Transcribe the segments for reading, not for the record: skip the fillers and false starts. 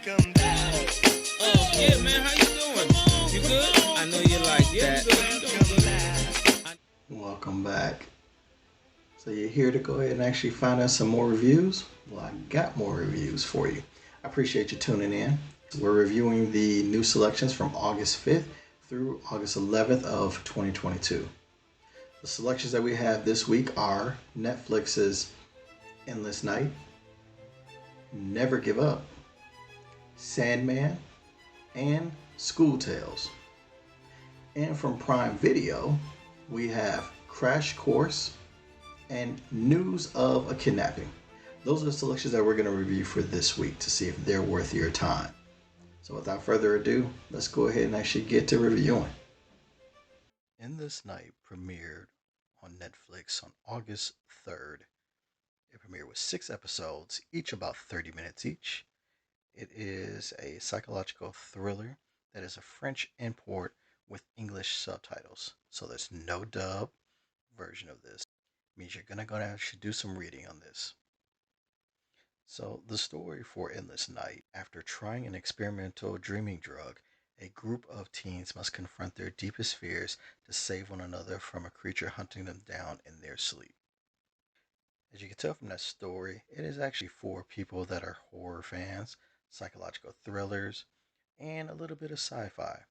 Welcome back. Oh, yeah, man, how you doing? You good? I know you like that. Welcome back. So you're here to go ahead and actually find out some more reviews? Well, I got more reviews for you. I appreciate you tuning in. We're reviewing the new selections from August 5th through August 11th of 2022. The selections that we have this week are Netflix's Endless Night, Never Give Up, Sandman, and School Tales. And from Prime Video, we have Crash Course and News of a Kidnapping. Those are the selections that we're going to review for this week to see if they're worth your time. So without further ado, let's go ahead and actually get to reviewing. Endless Night premiered on Netflix on August 3rd. It premiered with 6 episodes, each about 30 minutes each. It is a psychological thriller that is a French import with English subtitles. So there's no dub version of this. It means you're gonna actually do some reading on this. So the story for Endless Night, after trying an experimental dreaming drug, a group of teens must confront their deepest fears to save one another from a creature hunting them down in their sleep. As you can tell from that story, it is actually for people that are horror fans, psychological thrillers, and a little bit of sci-fi.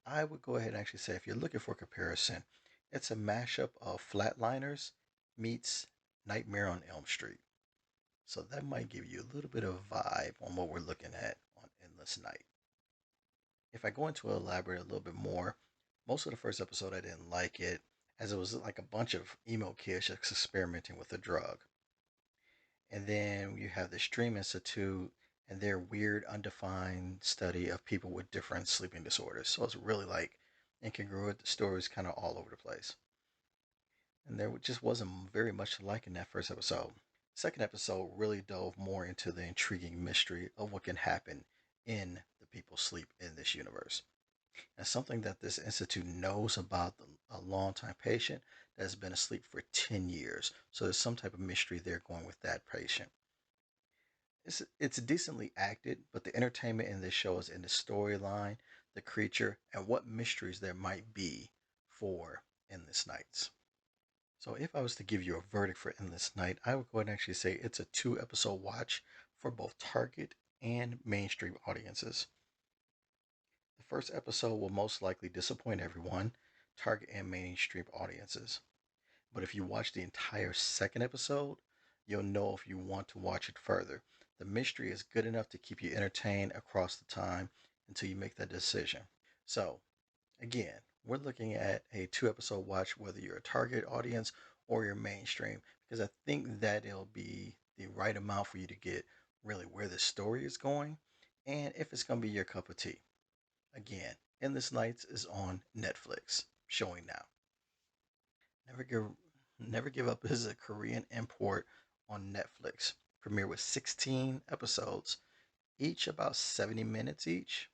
I would go ahead and actually say if you're looking for comparison, it's a mashup of Flatliners meets Nightmare on Elm Street. So that might give you a little bit of a vibe on what we're looking at on Endless Night. If I go into elaborate a little bit more, most of the first episode I didn't like it as it was like a bunch of emo kids just experimenting with a drug. And then you have the Stream Institute and their weird, undefined study of people with different sleeping disorders. So it's really like incongruent. The story is kind of all over the place. And there just wasn't very much to like in that first episode. Second episode really dove more into the intriguing mystery of what can happen in the people's sleep in this universe. And something that this institute knows about a long-time patient that has been asleep for 10 years. So there's some type of mystery there going with that patient. It's decently acted, but the entertainment in this show is in the storyline, the creature, and what mysteries there might be for Endless Nights. So if I was to give you a verdict for Endless Night, I would go ahead and actually say it's a 2 episode watch for both target and mainstream audiences. The first episode will most likely disappoint everyone, target and mainstream audiences. But if you watch the entire second episode, you'll know if you want to watch it further. The mystery is good enough to keep you entertained across the time until you make that decision. So, again, we're looking at a 2 episode watch, whether you're a target audience or you're mainstream, because I think that it'll be the right amount for you to get really where the story is going and if it's going to be your cup of tea. Again, Endless Nights is on Netflix, showing now. Never Give Never Give Up is a Korean import on Netflix. Premiere with 16 episodes, each about 70 minutes each.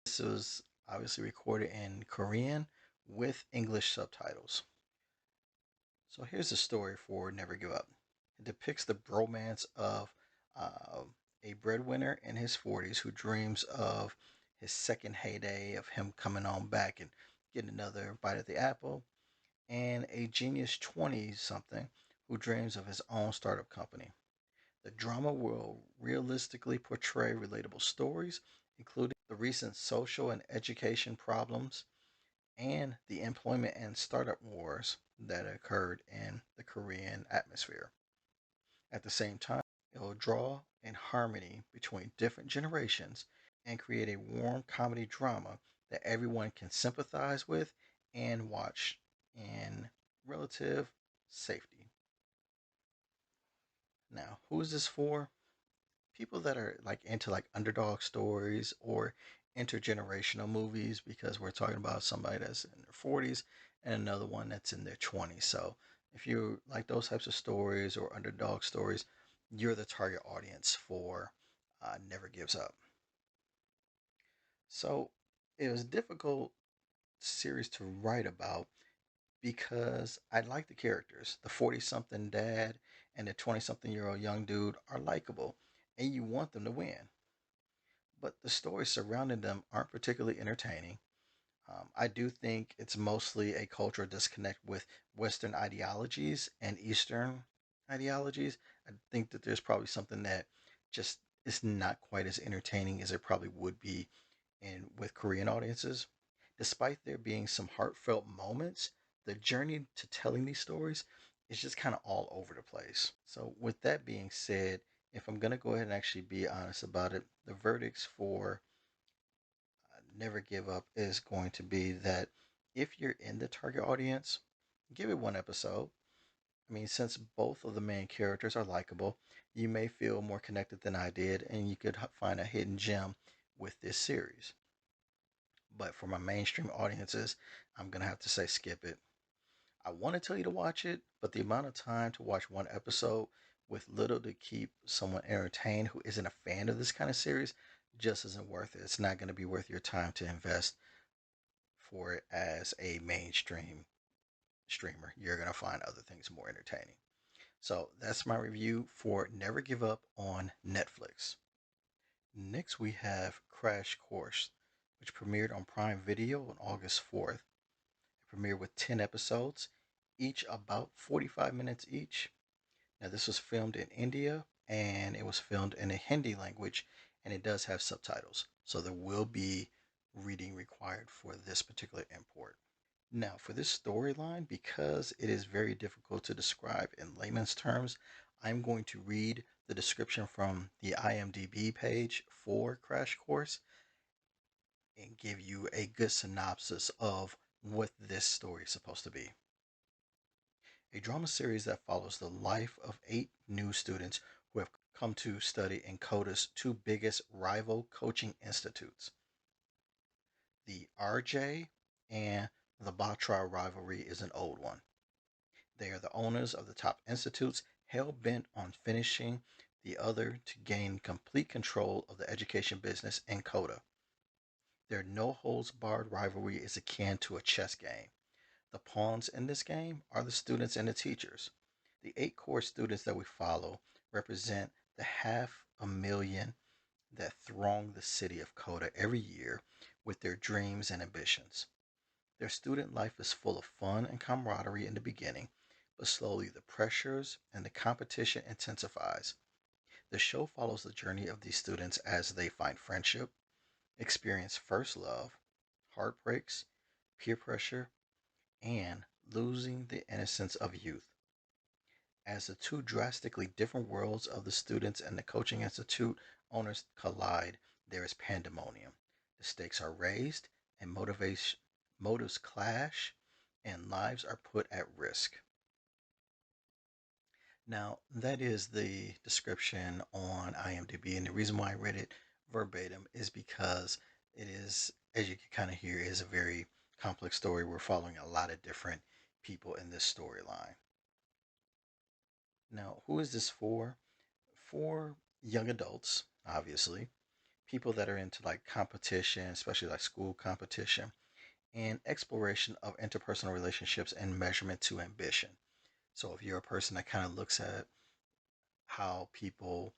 This was obviously recorded in Korean with English subtitles. So here's the story for Never Give Up. It depicts the bromance of uh, a breadwinner in his 40s who dreams of his second heyday of him coming on back and getting another bite at the apple, and a genius 20 something who dreams of his own startup company. The drama will realistically portray relatable stories, including the recent social and education problems and the employment and startup wars that occurred in the Korean atmosphere. At the same time, it will draw in harmony between different generations and create a warm comedy drama that everyone can sympathize with and watch in relative safety. Now, who is this for? People that are like into like underdog stories or intergenerational movies, because we're talking about somebody that's in their 40s and another one that's in their 20s. So if you like those types of stories or underdog stories, you're the target audience for Never Gives Up. So it was a difficult series to write about because I like the characters. The 40 something dad and the 20 something year old young dude are likable and you want them to win. but the stories surrounding them aren't particularly entertaining. I do think it's mostly a cultural disconnect with Western ideologies and Eastern ideologies. I think that there's probably something that just is not quite as entertaining as it probably would be in with Korean audiences. Despite there being some heartfelt moments, the journey to telling these stories is just kind of all over the place. So, with that being said, if I'm going to go ahead and actually be honest about it, the verdicts for Never Give Up is going to be that if you're in the target audience, give it one episode. I mean, since both of the main characters are likable, you may feel more connected than I did, and you could find a hidden gem with this series. But for my mainstream audiences, I'm going to have to say skip it. I want to tell you to watch it, but the amount of time to watch one episode with little to keep someone entertained who isn't a fan of this kind of series just isn't worth it. It's not going to be worth your time to invest for it as a mainstream streamer. You're going to find other things more entertaining. So that's my review for Never Give Up on Netflix. Next, we have Crash Course, which premiered on Prime Video on August 4th. It premiered with 10 episodes, each about 45 minutes each. Now, this was filmed in India and it was filmed in a Hindi language, and it does have subtitles. So there will be reading required for this particular import. Now, for this storyline, because it is very difficult to describe in layman's terms, I'm going to read the description from the IMDb page for Crash Course and give you a good synopsis of what this story is supposed to be. A drama series that follows the life of 8 new students who have come to study in Koda's 2 biggest rival coaching institutes. The RJ and the Batra rivalry is an old one. They are the owners of the top institutes, hell bent on finishing the other to gain complete control of the education business in Koda. Their no holds barred rivalry is akin to a chess game. The pawns in this game are the students and the teachers. The 8 core students that we follow represent the 500,000 that throng the city of Koda every year with their dreams and ambitions. Their student life is full of fun and camaraderie in the beginning, but slowly the pressures and the competition intensifies. The show follows the journey of these students as they find friendship, experience first love, heartbreaks, peer pressure, and losing the innocence of youth. As the 2 drastically different worlds of the students and the coaching institute owners collide, there is pandemonium. The stakes are raised, and motives clash, and lives are put at risk. Now, that is the description on IMDb, and the reason why I read it verbatim is because it is, as you can kind of hear, is a very complex story. We're following a lot of different people in this storyline. Now, who is this for? For young adults, obviously, people that are into like competition, especially like school competition, and exploration of interpersonal relationships and measurement to ambition. So, if you're a person that kind of looks at how people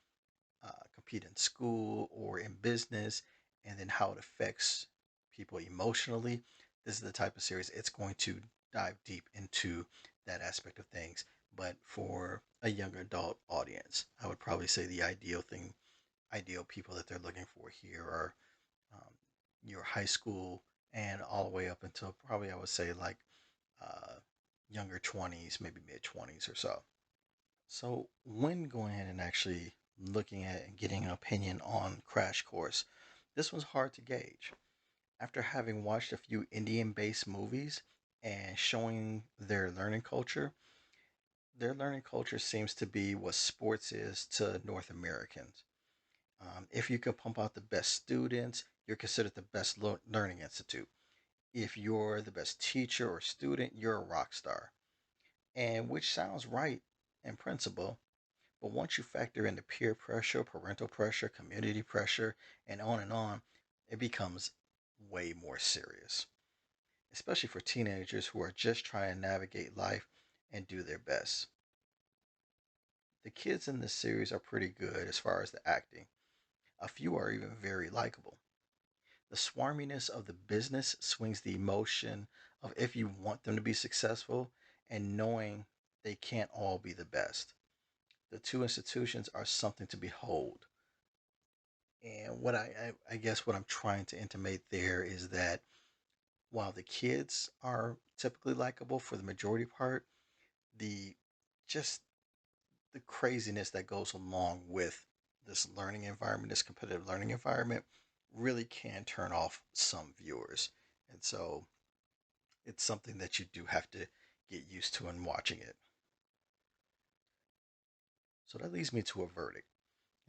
compete in school or in business, and then how it affects people emotionally, this is the type of series it's going to dive deep into that aspect of things. But for a younger adult audience, I would probably say the ideal people that they're looking for here are um, your high school and all the way up until probably I would say like uh, younger 20s, maybe mid 20s or so. So, when going ahead and actually looking at and getting an opinion on Crash Course, this was hard to gauge. After having watched a few Indian based movies and showing their learning culture seems to be what sports is to North Americans. If you can pump out the best students, you're considered the best learning institute. If you're the best teacher or student, you're a rock star. And which sounds right in principle, but once you factor in the peer pressure, parental pressure, community pressure, and on, it becomes way more serious, especially for teenagers who are just trying to navigate life and do their best. The kids in this series are pretty good as far as the acting. A few are even very likable. The swarminess of the business swings the emotion of if you want them to be successful and knowing they can't all be the best. The two institutions are something to behold. And what I guess what I'm trying to intimate there is that while the kids are typically likable for the majority part, the just the craziness that goes along with this learning environment, this competitive learning environment, really can turn off some viewers. And so it's something that you do have to get used to in watching it. So that leads me to a verdict.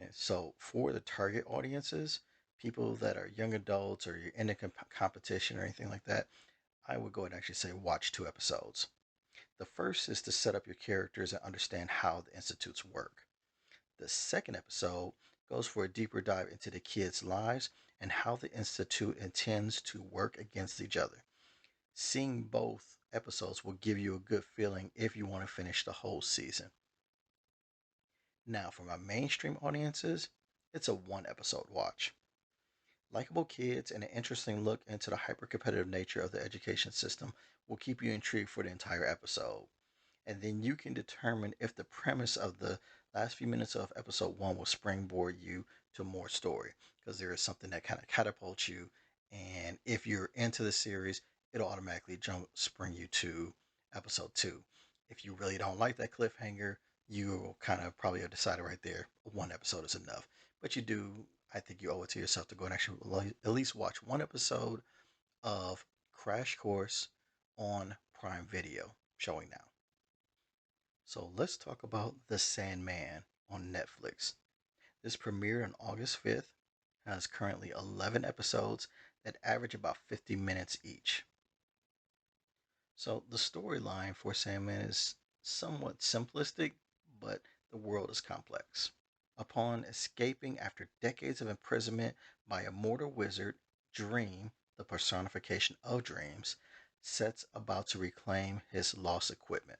And so for the target audiences, people that are young adults or you're in a competition or anything like that, I would go ahead and actually say watch 2 episodes. The first is to set up your characters and understand how the institutes work. The second episode goes for a deeper dive into the kids' lives and how the institute intends to work against each other. Seeing both episodes will give you a good feeling if you want to finish the whole season. Now, for my mainstream audiences, it's a 1 episode watch. Likeable kids and an interesting look into the hyper competitive nature of the education system will keep you intrigued for the entire episode. And then you can determine if the premise of the last few minutes of episode 1 will springboard you to more story, because there is something that kind of catapults you. And if you're into the series, it'll automatically spring you to episode 2. If you really don't like that cliffhanger, you kind of probably have decided right there 1 episode is enough. But you do, I think you owe it to yourself to go and actually at least watch 1 episode of Crash Course on Prime Video, showing now. So let's talk about The Sandman on Netflix. This premiered on August 5th, has currently 11 episodes that average about 50 minutes each. So the storyline for Sandman is somewhat simplistic, but the world is complex. Upon escaping after decades of imprisonment by a mortal wizard, Dream, the personification of dreams, sets about to reclaim his lost equipment.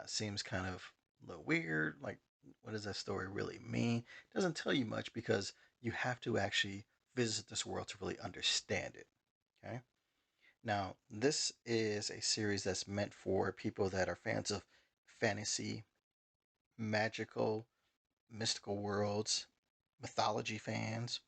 Seems kind of a little weird. Like, what does that story really mean? It doesn't tell you much because you have to actually visit this world to really understand it. Okay. Now, this is a series that's meant for people that are fans of fantasy, magical, mystical worlds, mythology fans.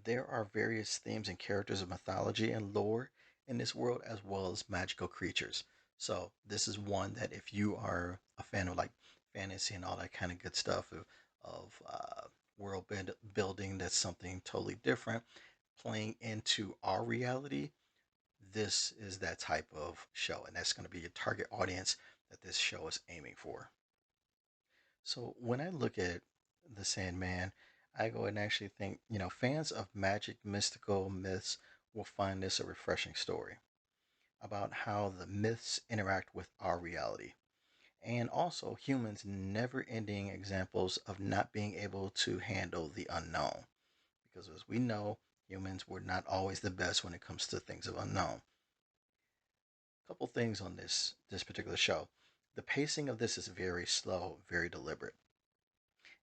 There are various themes and characters of mythology and lore in this world, as well as magical creatures. So this is one that if you are a fan of like fantasy and all that kind of good stuff of world building, that's something totally different. Playing into our reality, this is that type of show, and that's going to be your target audience that this show is aiming for. So when I look at the Sandman, I go and actually think, fans of magic, mystical myths will find this a refreshing story about how the myths interact with our reality. And also humans' never ending examples of not being able to handle the unknown. Because as we know, humans were not always the best when it comes to things of unknown. A couple things on this particular show. The pacing of this is very slow, very deliberate.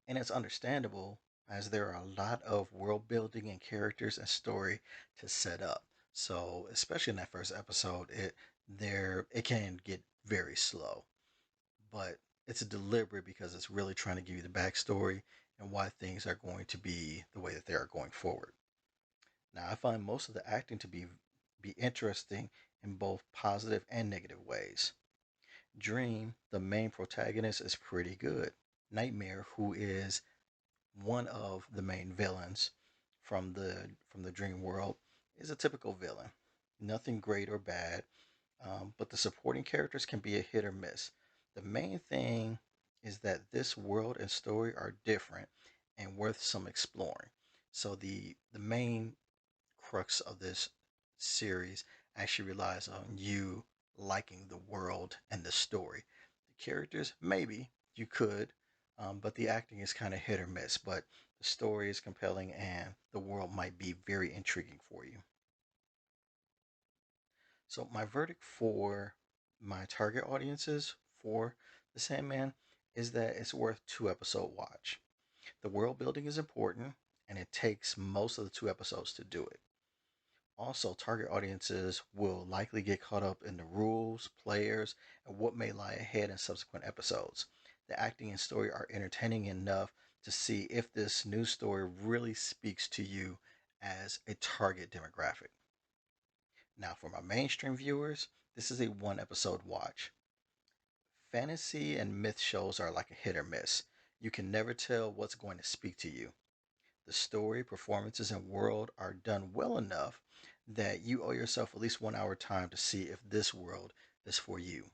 And it's understandable as there are a lot of world building and characters and story to set up. So especially in that first episode, it can get very slow, but it's deliberate because it's really trying to give you the backstory and why things are going to be the way that they are going forward. Now, I find most of the acting to be interesting in both positive and negative ways. Dream, the main protagonist, is pretty good. Nightmare, who is one of the main villains from the dream world, is a typical villain. Nothing great or bad, but the supporting characters can be a hit or miss. The main thing is that this world and story are different and worth some exploring. So the main crux of this series actually relies on you liking the world and the story. The characters, maybe you could, but the acting is kind of hit or miss. But the story is compelling and the world might be very intriguing for you. So, my verdict for my target audiences for The Sandman is that it's worth 2 episode watch. The world building is important, and it takes most of the 2 episodes to do it. Also, target audiences will likely get caught up in the rules, players, and what may lie ahead in subsequent episodes. The acting and story are entertaining enough to see if this new story really speaks to you as a target demographic. Now, for my mainstream viewers, this is a 1 episode watch. Fantasy and myth shows are like a hit or miss. You can never tell what's going to speak to you. The story, performances, and world are done well enough that you owe yourself at least 1 hour time to see if this world is for you.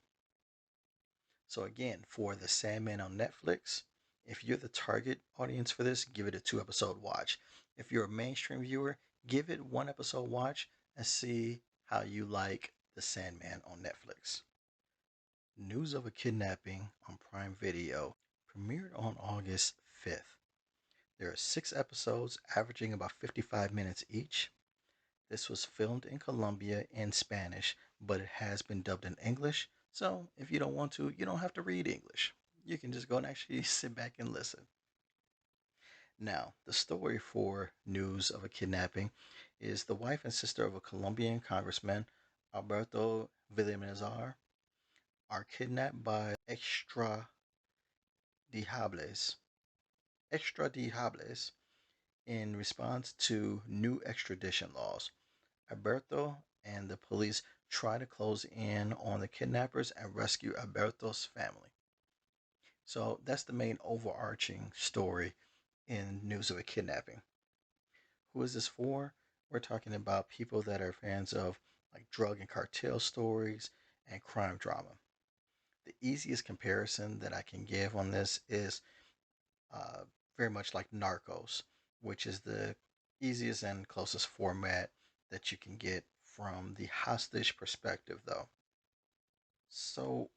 So again, for the Sandman on Netflix, if you're the target audience for this, give it a 2 episode watch. If you're a mainstream viewer, give it 1 episode watch and see how you like the Sandman on Netflix. News of a Kidnapping on Prime Video premiered on August 5th. There are 6 episodes averaging about 55 minutes each. This was filmed in Colombia in Spanish, but it has been dubbed in English. So if you don't want to, you don't have to read English. You can just go and actually sit back and listen. Now, the story for News of a Kidnapping is the wife and sister of a Colombian congressman, Alberto Villamizar, are kidnapped by extradijables in response to new extradition laws. Alberto and the police try to close in on the kidnappers and rescue Alberto's family. So that's the main overarching story in News of a Kidnapping. Who is this for? We're talking about people that are fans of like drug and cartel stories and crime drama. The easiest comparison that I can give on this is uh, very much like Narcos, which is the easiest and closest format that you can get from the hostage perspective, though. So,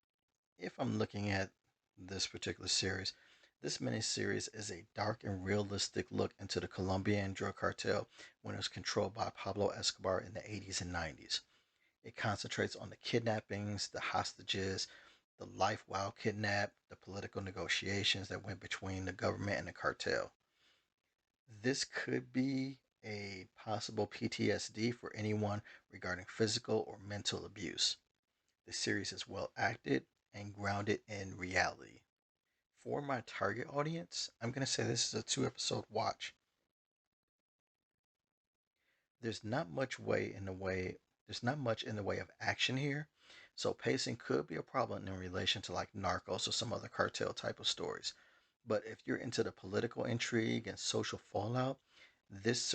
if I'm looking at this particular series, this miniseries is a dark and realistic look into the Colombian drug cartel when it was controlled by Pablo Escobar in the 80s and 90s. It concentrates on the kidnappings, the hostages, the life while kidnapped, the political negotiations that went between the government and the cartel. This could be a possible PTSD for anyone regarding physical or mental abuse. The series is well acted and grounded in reality. For my target audience, I'm going to say this is a 2 episode watch. There's not much way in the way there's not much in the way of action here, so pacing could be a problem in relation to like Narcos or some other cartel type of stories. But if you're into the political intrigue and social fallout, this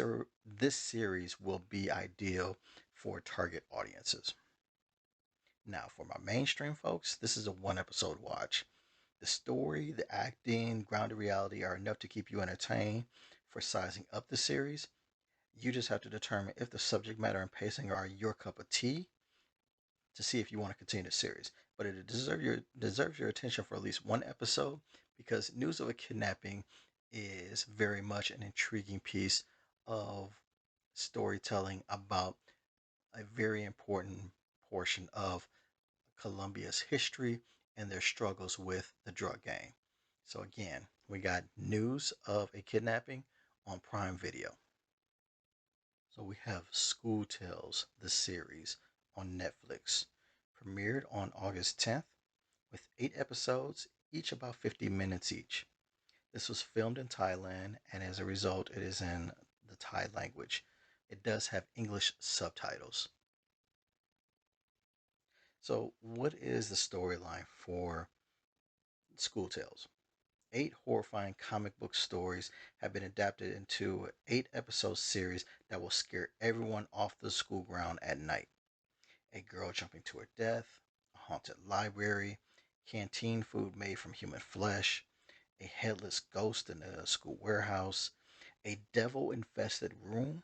series will be ideal for target audiences. Now, for my mainstream folks, this is a 1 episode watch. The story, the acting, grounded reality are enough to keep you entertained. For sizing up the series, you just have to determine if the subject matter and pacing are your cup of tea to see if you want to continue the series. But it deserves your attention for at least 1 episode because News of a Kidnapping is very much an intriguing piece of storytelling about a very important portion of Colombia's history and their struggles with the drug game. So again, we got News of a Kidnapping on Prime Video. So we have School Tales, the series on Netflix, premiered on August 10th with 8 episodes, each about 50 minutes each. This was filmed in Thailand, and as a result, it is in the Thai language. It does have English subtitles. So, what is the storyline for School Tales? 8 horrifying comic book stories have been adapted into an 8 episode series that will scare everyone off the school ground at night. A girl jumping to her death, a haunted library, canteen food made from human flesh, a headless ghost in a school warehouse, a devil infested room,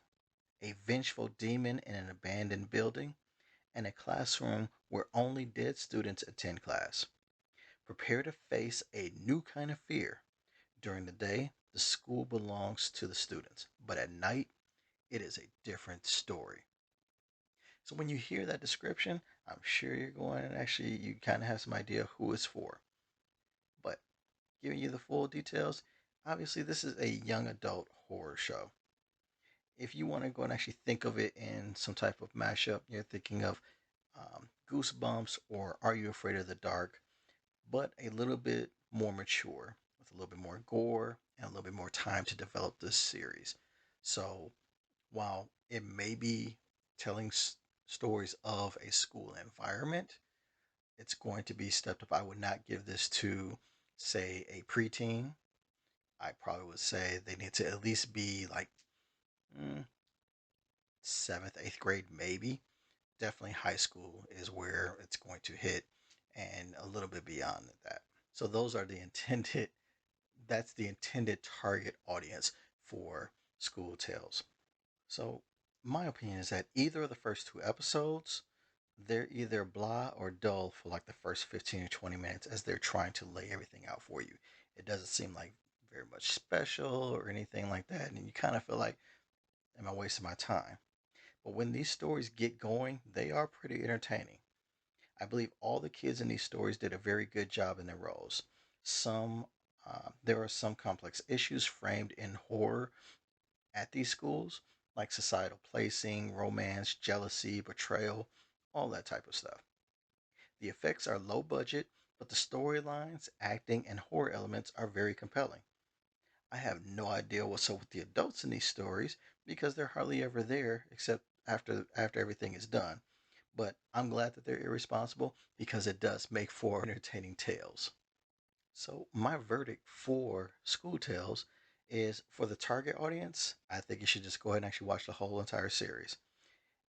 a vengeful demon in an abandoned building, and a classroom where only dead students attend class. Prepare to face a new kind of fear. During the day, the school belongs to the students, but at night, it is a different story. So when you hear that description, I'm sure you're going and actually you kind of have some idea who it's for. But giving you the full details, Obviously, this is a young adult horror show. If you want to go and actually think of it in some type of mashup, you're thinking of Goosebumps or Are You Afraid of the Dark, but a little bit more mature, with a little bit more gore and a little bit more time to develop this series. So while it may be telling stories of a school environment, it's going to be stepped up. I would not give this to, say, a preteen. I probably would say they need to at least be like mm, seventh, eighth grade, maybe. Definitely high school is where it's going to hit, and a little bit beyond that. So those are the intended. That's the intended target audience for School Tales. So my opinion is that either of the first two episodes, they're either blah or dull for like the first 15 or 20 minutes as they're trying to lay everything out for you. It doesn't seem like very much special or anything like that. And you kind of feel like, am I wasting my time? But when these stories get going, they are pretty entertaining. I believe all the kids in these stories did a very good job in their roles. Some, there are some complex issues framed in horror at these schools, like societal placing, romance, jealousy, betrayal, all that type of stuff. The effects are low budget, but the storylines, acting, and horror elements are very compelling. I have no idea what's up with the adults in these stories because they're hardly ever there except after everything is done. But I'm glad that they're irresponsible because it does make for entertaining tales. So my verdict for School Tales is for the target audience, I think you should just go ahead and actually watch the whole entire series,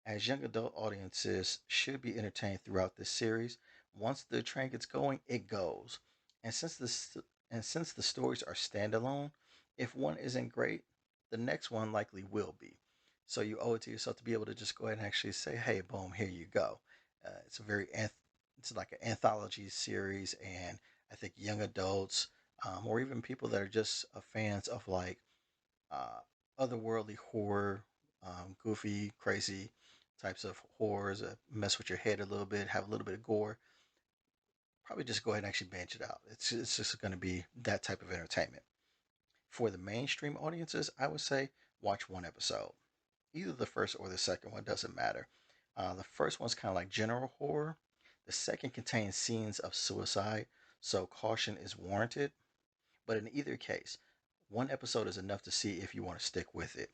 as young adult audiences should be entertained throughout this series. Once the train gets going, it goes. And since the stories are standalone, if one isn't great, the next one likely will be. So you owe it to yourself to be able to just go ahead and actually say, "Hey, boom, here you go." It's a it's like an anthology series, and I think young adults, or even people that are just fans of like uh, otherworldly horror, goofy, crazy types of horrors that mess with your head a little bit, have a little bit of gore, probably just go ahead and actually bench it out. It's just going to be that type of entertainment. For the mainstream audiences, I would say watch one episode. Either the first or the second one doesn't matter. The first one's kind of like general horror. The second contains scenes of suicide, so caution is warranted. But in either case, one episode is enough to see if you want to stick with it.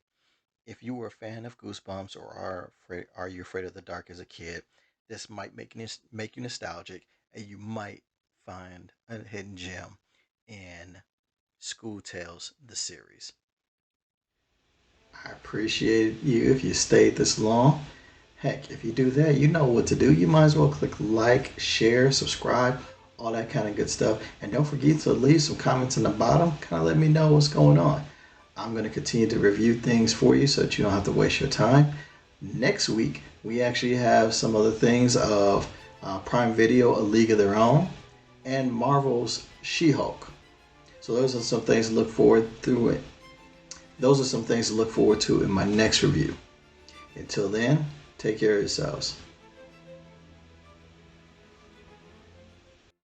If you were a fan of Goosebumps or are you afraid of the dark as a kid, this might make you nostalgic, and you might find a hidden gem in School Tales the series. I appreciate you if you stayed this long. Heck, if you do that, you know what to do. You might as well click like, share, subscribe, all that kind of good stuff. And don't forget to leave some comments in the bottom. Kind of let me know what's going on. I'm going to continue to review things for you so that you don't have to waste your time. Next week, we actually have some other things of Prime Video, A League of Their Own, and Marvel's She-Hulk. So those are some things to look forward to. Those are some things to look forward to in my next review. Until then, take care of yourselves.